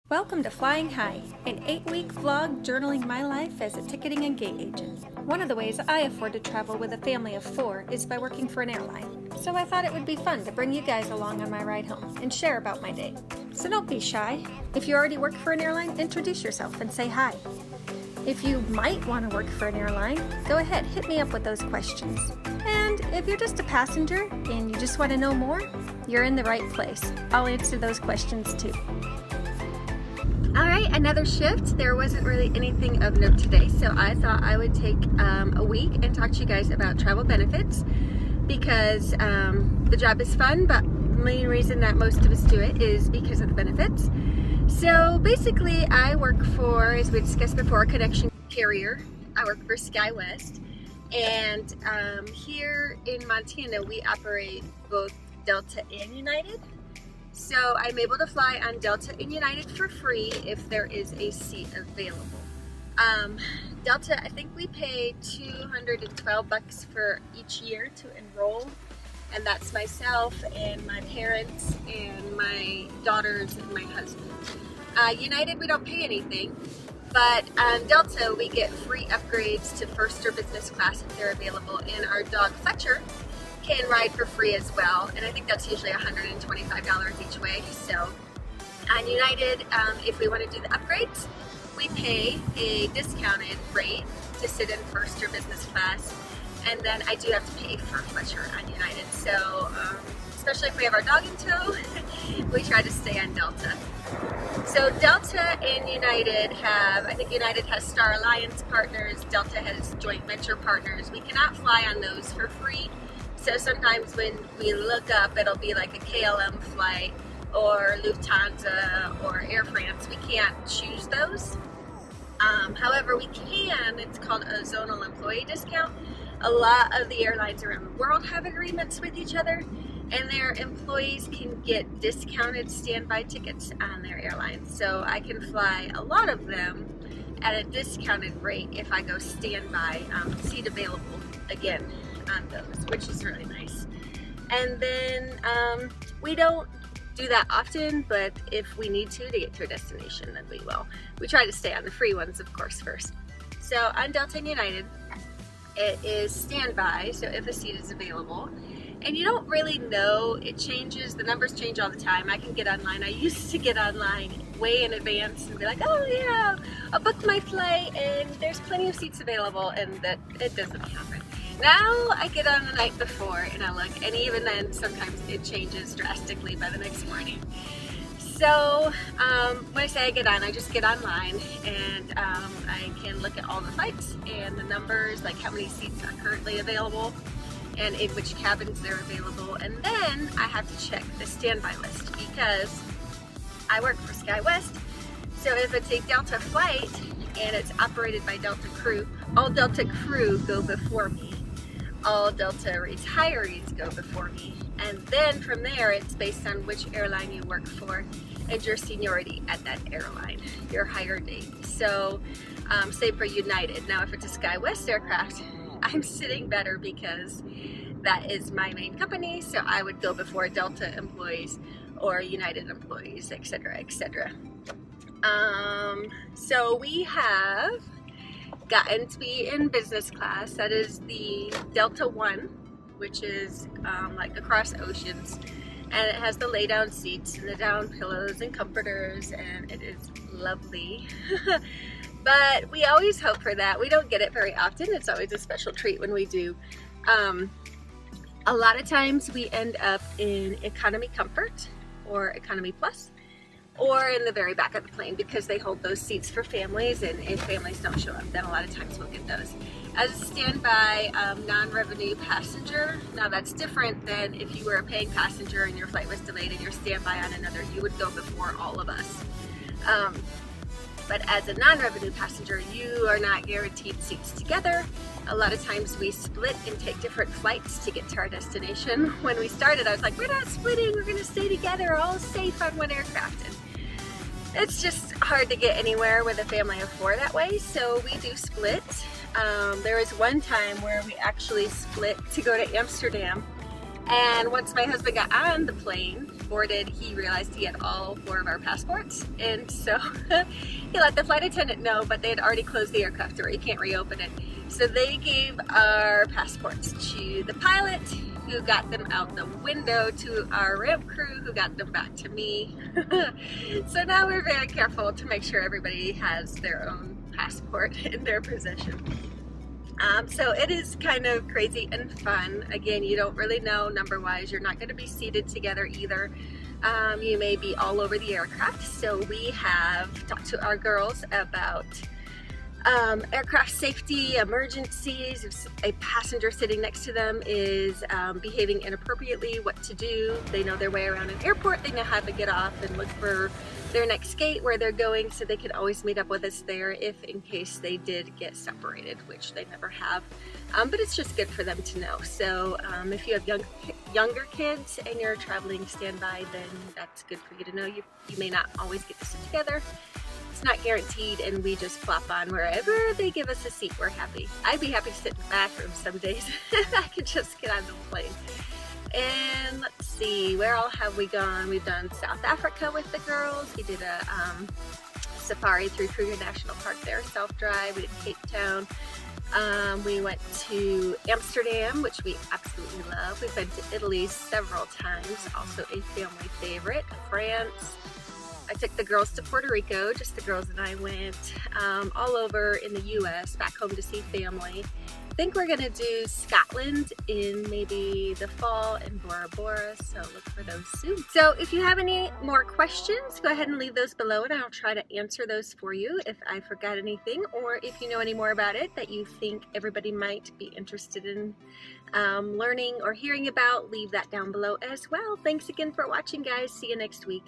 Welcome to Flying High, an 8-week vlog journaling my life as a ticketing and gate agent. One of the ways I afford to travel with a family of 4 is by working for an airline. So I thought it would be fun to bring you guys along on my ride home and share about my day. So don't be shy. If you already work for an airline, introduce yourself and say hi. If you might want to work for an airline, go ahead, hit me up with those questions. And if you're just a passenger and you just want to know more, you're in the right place. I'll answer those questions too. Alright, another shift. There wasn't really anything of note today, so I thought I would take a week and talk to you guys about travel benefits because the job is fun, but the main reason that most of us do it is because of the benefits. So basically I work for, as we discussed before, a connection carrier. I work for SkyWest, and here in Montana we operate both Delta and United. So I'm able to fly on Delta and United for free if there is a seat available. Delta, I think we pay $212 for each year to enroll, and that's myself and my parents and my daughters and my husband. United, we don't pay anything, but on Delta we get free upgrades to first or business class if they're available, and our dog Fletcher can ride for free as well, and I think that's usually $125 each way. So on United, if we want to do the upgrades, we pay a discounted rate to sit in first or business class, and then I do have to pay for Fletcher on United. So especially if we have our dog in tow, we try to stay on Delta. So Delta and United have, I think United has Star Alliance partners, Delta has joint venture partners. We cannot fly on those for free. So sometimes when we look up, it'll be like a KLM flight or Lufthansa or Air France. We can't choose those. However, we can, it's called a zonal employee discount. A lot of the airlines around the world have agreements with each other, and their employees can get discounted standby tickets on their airlines. So I can fly a lot of them at a discounted rate if I go standby, seat available again on those, which is really nice. And then we don't do that often, but if we need to get to a destination, then we will. We try to stay on the free ones, of course, first. So on Delta and United, it is standby, so if a seat is available, and you don't really know, it changes, the numbers change all the time. I can get online, I used to get online way in advance and be like, oh yeah, I'll book my flight and there's plenty of seats available, and that it doesn't happen. Now I get on the night before and I look, and even then sometimes it changes drastically by the next morning. So when I say I get on, I just get online, and I can look at all the flights and the numbers, like how many seats are currently available and in which cabins they're available. And then I have to check the standby list because I work for SkyWest. So if it's a Delta flight and it's operated by Delta crew, all Delta crew go before me. All Delta retirees go before me. And then from there, it's based on which airline you work for and your seniority at that airline, your hire date. So say for United. Now if it's a SkyWest aircraft, I'm sitting better because that is my main company, so I would go before Delta employees or United employees, etc., etc. So we have gotten to be in business class. That is the Delta One, which is like across oceans, and it has the lay down seats and the down pillows and comforters, and it is lovely. But we always hope for that. We don't get it very often. It's always a special treat when we do. A lot of times we end up in economy comfort or economy plus, or in the very back of the plane, because they hold those seats for families, and if families don't show up, then a lot of times we'll get those. As a standby non-revenue passenger, now that's different than if you were a paying passenger and your flight was delayed and you're standby on another, you would go before all of us. But as a non-revenue passenger, you are not guaranteed seats together. A lot of times we split and take different flights to get to our destination. When we started, I was like, we're not splitting, we're gonna stay together, all safe on one aircraft. And it's just hard to get anywhere with a family of 4 that way, so we do split. There was one time where we actually split to go to Amsterdam, and once my husband got on the plane, boarded, he realized he had all 4 of our passports, and so he let the flight attendant know, but they had already closed the aircraft door. You can't reopen it. So they gave our passports to the pilot, who got them out the window, to our ramp crew, who got them back to me. So now we're very careful to make sure everybody has their own passport in their possession. So it is kind of crazy and fun. Again, you don't really know number-wise. You're not going to be seated together either. You may be all over the aircraft. So we have talked to our girls about aircraft safety, emergencies. If a passenger sitting next to them is behaving inappropriately, what to do. They know their way around an airport. They know how to get off and look for their next gate, where they're going, so they can always meet up with us there if in case they did get separated, which they never have. But it's just good for them to know. So if you have younger kids and you're traveling standby, then that's good for you to know. You may not always get to sit together. It's not guaranteed, and we just flop on wherever they give us a seat. We're happy. I'd be happy to sit in the bathroom some days if I could just get on the plane. And let's see, where all have we gone? We've done South Africa with the girls. We did a safari through Kruger National Park there, self-drive. We did Cape Town. We went to Amsterdam, which we absolutely love. We've been to Italy several times, also a family favorite. France. I took the girls to Puerto Rico, just the girls and I went all over in the US, back home to see family. I think we're gonna do Scotland in maybe the fall in Bora Bora, so look for those soon. So if you have any more questions, go ahead and leave those below and I'll try to answer those for you if I forgot anything, or if you know any more about it that you think everybody might be interested in learning or hearing about, leave that down below as well. Thanks again for watching, guys. See you next week.